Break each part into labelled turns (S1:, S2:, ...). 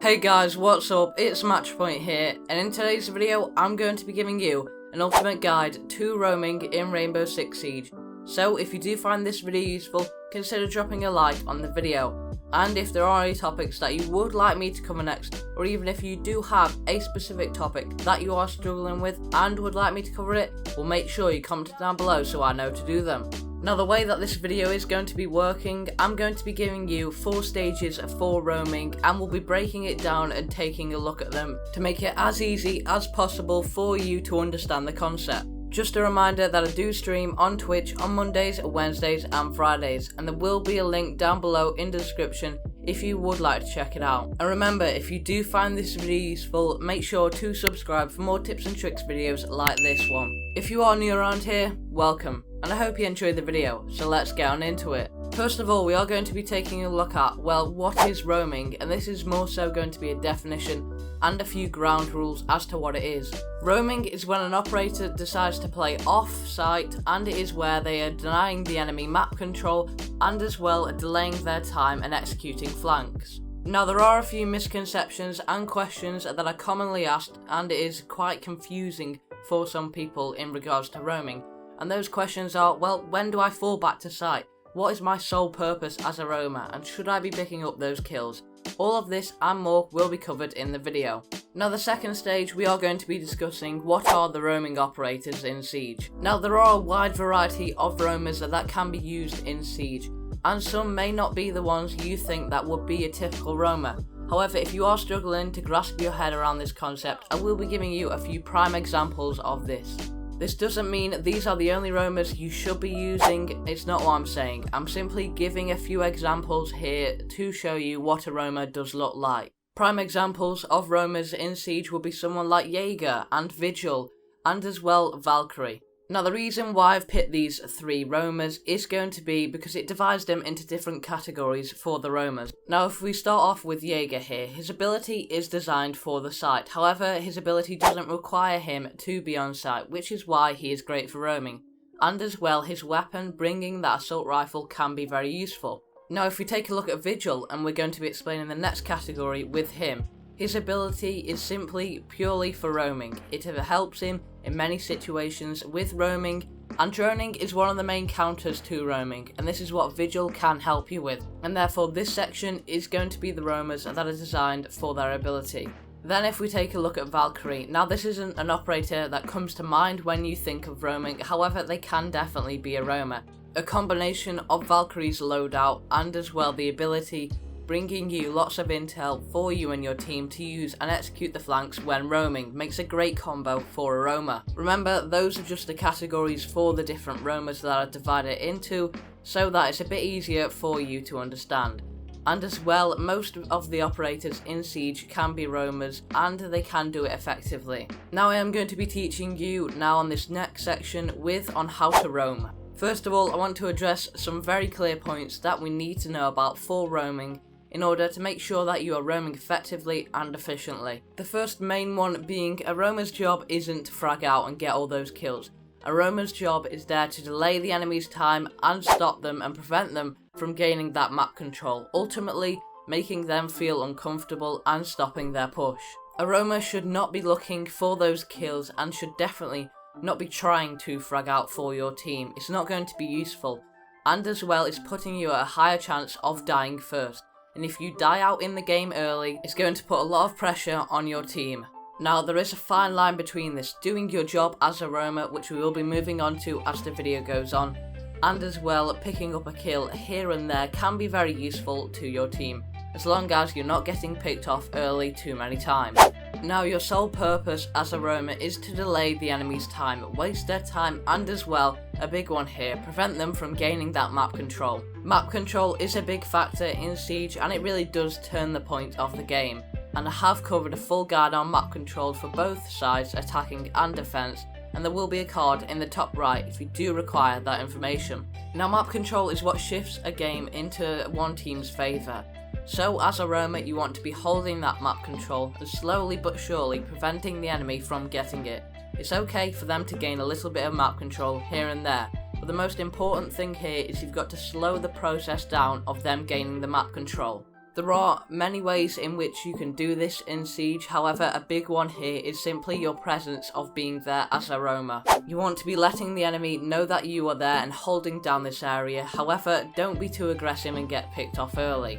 S1: Hey guys, what's up? It's MatchPoint here, and in today's video I'm going to be giving you an ultimate guide to roaming in Rainbow Six Siege. So if you do find this video useful, consider dropping a like on the video. And if there are any topics that you would like me to cover next, or even if you do have a specific topic that you are struggling with and would like me to cover it, well, make sure you comment it down below so I know to do them. Now, the way that this video is going to be working, I'm going to be giving you 4 stages for roaming, and we'll be breaking it down and taking a look at them to make it as easy as possible for you to understand the concept. Just a reminder that I do stream on Twitch on Mondays, Wednesdays and Fridays, and there will be a link down below in the description if you would like to check it out. And remember, if you do find this video useful, make sure to subscribe for more tips and tricks videos like this one. If you are new around here, welcome, and I hope you enjoyed the video, so let's get on into it. First of all, we are going to be taking a look at, well, what is roaming, and this is more so going to be a definition and a few ground rules as to what it is. Roaming is when an operator decides to play off-site, and it is where they are denying the enemy map control and as well delaying their time and executing flanks. Now, there are a few misconceptions and questions that are commonly asked, and it is quite confusing for some people in regards to roaming. And those questions are, well, when do I fall back to site? What is my sole purpose as a roamer, and should I be picking up those kills? All of this and more will be covered in the video. Now, the second stage, we are going to be discussing what are the roaming operators in Siege. Now, there are a wide variety of roamers that can be used in Siege, and some may not be the ones you think that would be a typical roamer. However, if you are struggling to grasp your head around this concept, I will be giving you a few prime examples of this. This doesn't mean these are the only roamers you should be using, it's not what I'm saying. I'm simply giving a few examples here to show you what a roamer does look like. Prime examples of roamers in Siege will be someone like Jaeger and Vigil, and as well Valkyrie. Now, the reason why I've picked these 3 roamers is going to be because it divides them into different categories for the roamers. Now, if we start off with Jaeger here, his ability is designed for the site. However, his ability doesn't require him to be on site, which is why he is great for roaming. And as well, his weapon, bringing that assault rifle, can be very useful. Now, if we take a look at Vigil, and we're going to be explaining the next category with him, his ability is simply purely for roaming. It helps him in many situations with roaming, and droning is one of the main counters to roaming, and this is what Vigil can help you with, and therefore this section is going to be the roamers that are designed for their ability. Then if we take a look at Valkyrie, now this isn't an operator that comes to mind when you think of roaming, however they can definitely be a roamer. A combination of Valkyrie's loadout and as well the ability bringing you lots of intel for you and your team to use and execute the flanks when roaming makes a great combo for a roamer. Remember, those are just the categories for the different roamers that are divided into, so that it's a bit easier for you to understand. And as well, most of the operators in Siege can be roamers, and they can do it effectively. Now, I am going to be teaching you now on this next section on how to roam. First of all, I want to address some very clear points that we need to know about for roaming in order to make sure that you are roaming effectively and efficiently. The first main one being, a roamer's job isn't to frag out and get all those kills. A roamer's job is there to delay the enemy's time and stop them and prevent them from gaining that map control, ultimately making them feel uncomfortable and stopping their push. A roamer should not be looking for those kills and should definitely not be trying to frag out for your team. It's not going to be useful, and as well it's putting you at a higher chance of dying first. And if you die out in the game early, it's going to put a lot of pressure on your team. Now, there is a fine line between this, doing your job as a roamer, which we will be moving on to as the video goes on, and as well picking up a kill here and there can be very useful to your team, as long as you're not getting picked off early too many times. Now, your sole purpose as a roamer is to delay the enemy's time, waste their time, and as well, a big one here, prevent them from gaining that map control. Map control is a big factor in Siege, and it really does turn the point of the game. And I have covered a full guide on map control for both sides, attacking and defense, and there will be a card in the top right if you do require that information. Now, map control is what shifts a game into one team's favour. So as a roamer, you want to be holding that map control and slowly but surely preventing the enemy from getting it. It's okay for them to gain a little bit of map control here and there, but the most important thing here is you've got to slow the process down of them gaining the map control. There are many ways in which you can do this in Siege, however a big one here is simply your presence of being there as a roamer. You want to be letting the enemy know that you are there and holding down this area, however don't be too aggressive and get picked off early.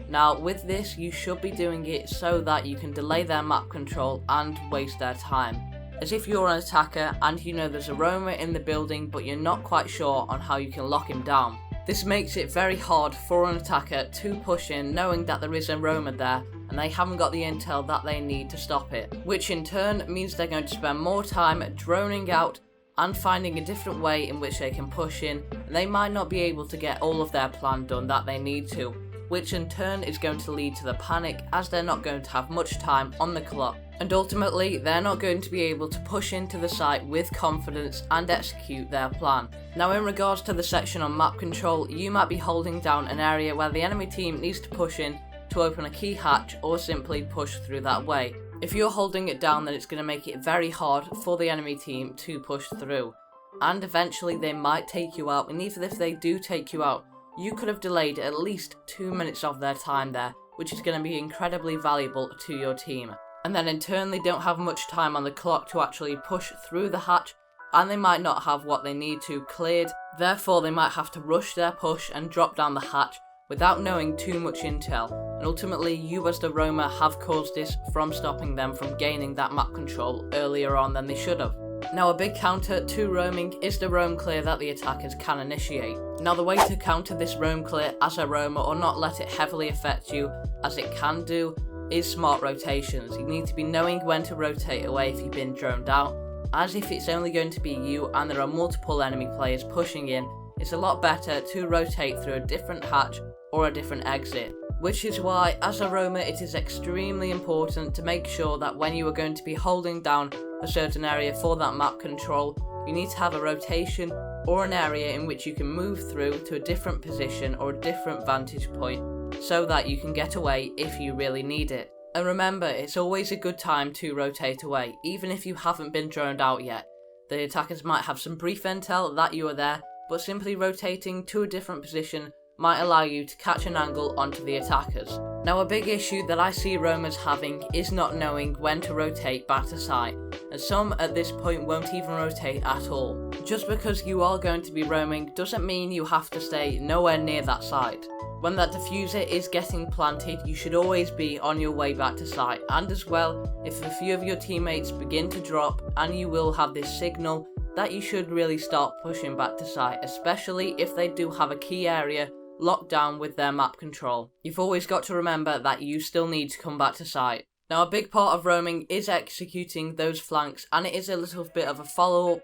S1: Now with this you should be doing it so that you can delay their map control and waste their time. As if you're an attacker and you know there's a roamer in the building but you're not quite sure on how you can lock him down. This makes it very hard for an attacker to push in knowing that there is a roamer there and they haven't got the intel that they need to stop it, which in turn means they're going to spend more time droning out and finding a different way in which they can push in, and they might not be able to get all of their plan done that they need to, which in turn is going to lead to the panic as they're not going to have much time on the clock. And ultimately, they're not going to be able to push into the site with confidence and execute their plan. Now in regards to the section on map control, you might be holding down an area where the enemy team needs to push in to open a key hatch or simply push through that way. If you're holding it down, then it's going to make it very hard for the enemy team to push through. And eventually they might take you out, and even if they do take you out, you could have delayed at least 2 minutes of their time there, which is going to be incredibly valuable to your team. And then in turn they don't have much time on the clock to actually push through the hatch, and they might not have what they need to cleared, therefore they might have to rush their push and drop down the hatch without knowing too much intel, and ultimately you as the roamer have caused this from stopping them from gaining that map control earlier on than they should have. Now a big counter to roaming is the roam clear that the attackers can initiate. Now the way to counter this roam clear as a roamer or not let it heavily affect you as it can do is smart rotations. You need to be knowing when to rotate away if you've been droned out, as if it's only going to be you and there are multiple enemy players pushing in, it's a lot better to rotate through a different hatch or a different exit. Which is why as a roamer it is extremely important to make sure that when you are going to be holding down a certain area for that map control, you need to have a rotation or an area in which you can move through to a different position or a different vantage point, so that you can get away if you really need it. And remember, it's always a good time to rotate away, even if you haven't been droned out yet. The attackers might have some brief intel that you are there, but simply rotating to a different position might allow you to catch an angle onto the attackers. Now a big issue that I see roamers having is not knowing when to rotate back to site, and some at this point won't even rotate at all. Just because you are going to be roaming doesn't mean you have to stay nowhere near that site. When that diffuser is getting planted, you should always be on your way back to site, and as well, if a few of your teammates begin to drop, and you will have this signal that you should really start pushing back to site, especially if they do have a key area locked down with their map control. You've always got to remember that you still need to come back to site. Now a big part of roaming is executing those flanks, and it is a little bit of a follow-up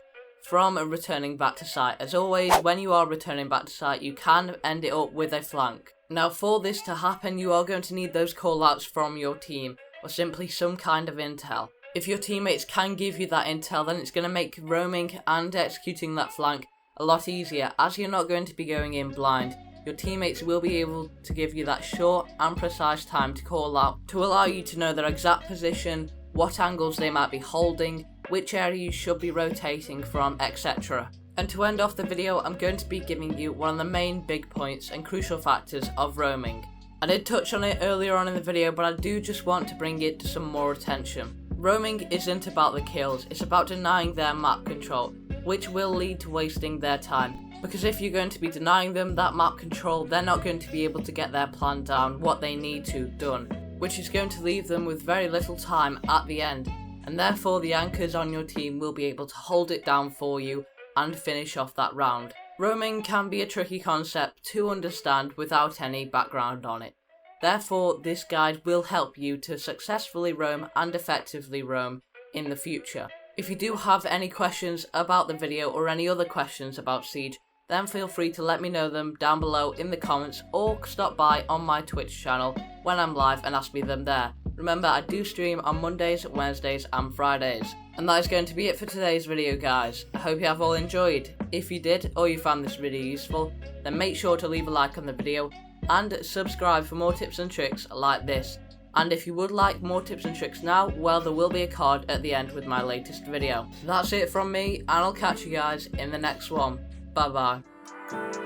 S1: from returning back to site. As always, when you are returning back to site, you can end it up with a flank. Now for this to happen, you are going to need those callouts from your team, or simply some kind of intel. If your teammates can give you that intel, then it's going to make roaming and executing that flank a lot easier, as you're not going to be going in blind. Your teammates will be able to give you that short and precise time to call out, to allow you to know their exact position, what angles they might be holding, which area you should be rotating from, etc. And to end off the video, I'm going to be giving you one of the main big points and crucial factors of roaming. I did touch on it earlier on in the video, but I do just want to bring it to some more attention. Roaming isn't about the kills, it's about denying their map control, which will lead to wasting their time. Because if you're going to be denying them that map control, they're not going to be able to get their plan down, what they need to done, which is going to leave them with very little time at the end, and therefore the anchors on your team will be able to hold it down for you and finish off that round. Roaming can be a tricky concept to understand without any background on it. Therefore, this guide will help you to successfully roam and effectively roam in the future. If you do have any questions about the video or any other questions about Siege, then feel free to let me know them down below in the comments, or stop by on my Twitch channel when I'm live and ask me them there. Remember, I do stream on Mondays, Wednesdays and Fridays. And that is going to be it for today's video, guys. I hope you have all enjoyed. If you did, or you found this video useful, then make sure to leave a like on the video and subscribe for more tips and tricks like this. And if you would like more tips and tricks now, well, there will be a card at the end with my latest video. That's it from me, and I'll catch you guys in the next one. Bye bye.